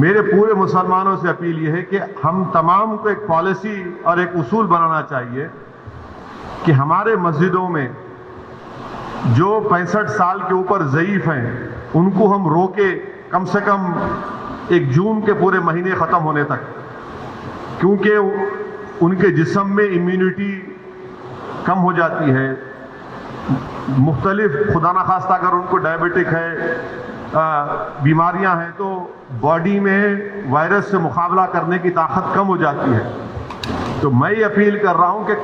میرے پورے مسلمانوں سے اپیل یہ ہے کہ ہم تمام کو ایک پالیسی اور ایک اصول بنانا چاہیے کہ ہمارے مسجدوں میں جو 65 سال کے اوپر ضعیف ہیں ان کو ہم روکے کم سے کم 1 جون کے پورے مہینے ختم ہونے تک، کیونکہ ان کے جسم میں امیونٹی کم ہو جاتی ہے، مختلف خدا نخواستہ اگر ان کو ڈائبٹک ہے، بیماریاں ہیں، تو باڈی میں وائرس سے مقابلہ کرنے کی طاقت کم ہو جاتی ہے۔ تو میں یہ اپیل کر رہا ہوں کہ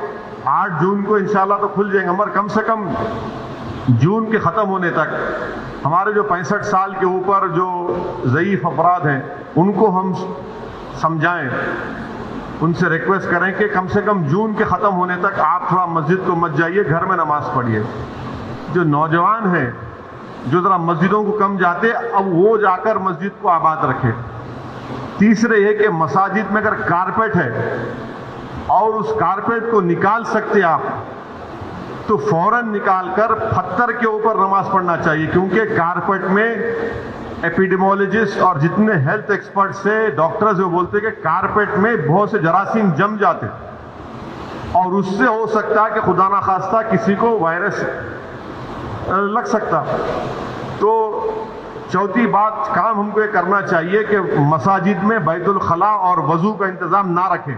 8 جون کو انشاءاللہ تو کھل جائیں گے، مگر کم سے کم جون کے ختم ہونے تک ہمارے جو 65 سال کے اوپر جو ضعیف افراد ہیں ان کو ہم سمجھائیں، ان سے ریکویسٹ کریں کہ کم سے کم جون کے ختم ہونے تک آپ تھوڑا مسجد کو مت جائیے، گھر میں نماز پڑھیے۔ جو نوجوان ہیں جو ذرا مسجدوں کو کم جاتے، اب وہ جا کر مسجد کو آباد رکھے۔ تیسرے یہ کہ مساجد میں اگر کارپیٹ ہے اور اس کارپیٹ کو نکال سکتے آپ تو فوراً نکال کر پتھر کے اوپر نماز پڑھنا چاہیے، کیونکہ کارپیٹ میں ایپیڈیمولوجسٹ اور جتنے ہیلتھ ایکسپرٹ سے ڈاکٹرز وہ بولتے ہیں کہ کارپیٹ میں بہت سے جراثیم جم جاتے اور اس سے ہو سکتا ہے کہ خدا نخواستہ کسی کو وائرس لگ سکتا۔ تو چوتھی بات کام ہم کو یہ کرنا چاہیے کہ مساجد میں بیت الخلاء اور وضو کا انتظام نہ رکھیں،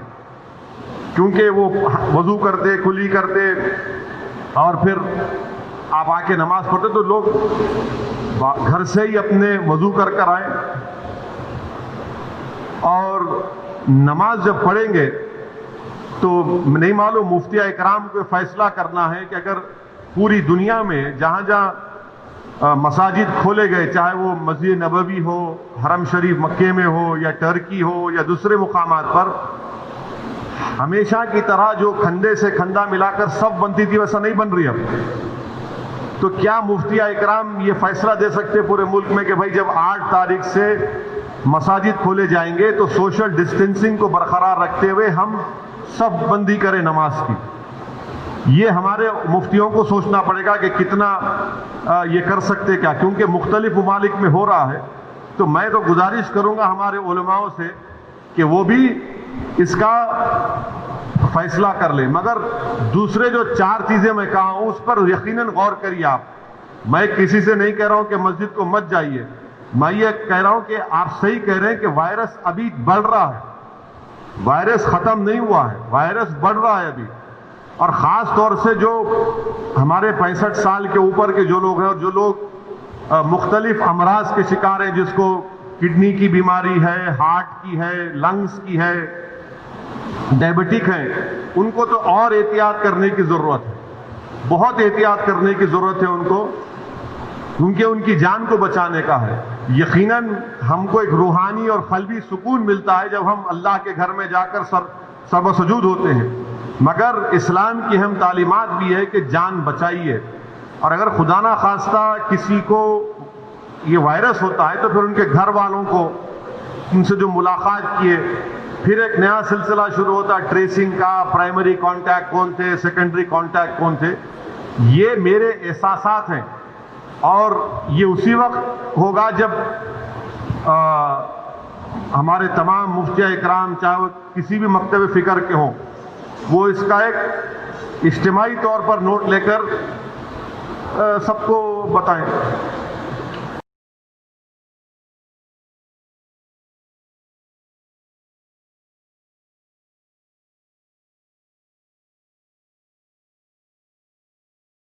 کیونکہ وہ وضو کرتے کلی کرتے اور پھر آپ آ کے نماز پڑھتے تو لوگ گھر سے ہی اپنے وضو کر کر آئیں، اور نماز جب پڑھیں گے تو نہیں معلوم مفتی اکرام کو فیصلہ کرنا ہے کہ اگر پوری دنیا میں جہاں جہاں مساجد کھولے گئے، چاہے وہ مسجد نبوی ہو، حرم شریف مکے میں ہو، یا ٹرکی ہو، یا دوسرے مقامات پر، ہمیشہ کی طرح جو کھندے سے کھندا ملا کر سب بنتی تھی ویسا نہیں بن رہی اب۔ تو کیا مفتی اکرام یہ فیصلہ دے سکتے پورے ملک میں کہ بھائی جب 8 تاریخ سے مساجد کھولے جائیں گے تو سوشل ڈسٹینسنگ کو برقرار رکھتے ہوئے ہم سب بندی کریں نماز کی؟ یہ ہمارے مفتیوں کو سوچنا پڑے گا کہ کتنا یہ کر سکتے کیا، کیونکہ مختلف ممالک میں ہو رہا ہے۔ تو میں تو گزارش کروں گا ہمارے علماء سے کہ وہ بھی اس کا فیصلہ کر لیں، مگر دوسرے جو 4 چیزیں میں کہا ہوں اس پر یقیناً غور کریے آپ۔ میں کسی سے نہیں کہہ رہا ہوں کہ مسجد کو مت جائیے، میں یہ کہہ رہا ہوں کہ آپ صحیح کہہ رہے ہیں کہ وائرس ابھی بڑھ رہا ہے، وائرس ختم نہیں ہوا ہے، وائرس بڑھ رہا ہے ابھی، اور خاص طور سے جو ہمارے 65 سال کے اوپر کے جو لوگ ہیں اور جو لوگ مختلف امراض کے شکار ہیں، جس کو کڈنی کی بیماری ہے، ہارٹ کی ہے، لنگز کی ہے، ڈائبٹک ہیں، ان کو تو اور احتیاط کرنے کی ضرورت ہے، بہت احتیاط کرنے کی ضرورت ہے ان کو، کیونکہ ان کی جان کو بچانے کا ہے۔ یقیناً ہم کو ایک روحانی اور قلبی سکون ملتا ہے جب ہم اللہ کے گھر میں جا کر سر و سجود ہوتے ہیں، مگر اسلام کی اہم تعلیمات بھی ہے کہ جان بچائیے، اور اگر خدا نہ خواستہ کسی کو یہ وائرس ہوتا ہے تو پھر ان کے گھر والوں کو ان سے جو ملاقات کیے، پھر ایک نیا سلسلہ شروع ہوتا ہے ٹریسنگ کا، پرائمری کانٹیکٹ کون تھے، سیکنڈری کانٹیکٹ کون تھے۔ یہ میرے احساسات ہیں، اور یہ اسی وقت ہوگا جب ہمارے تمام مفتی اکرام چاہے وہ کسی بھی مکتب فکر کے ہوں، وہ اس کا ایک اجتماعی طور پر نوٹ لے کر سب کو بتائیں۔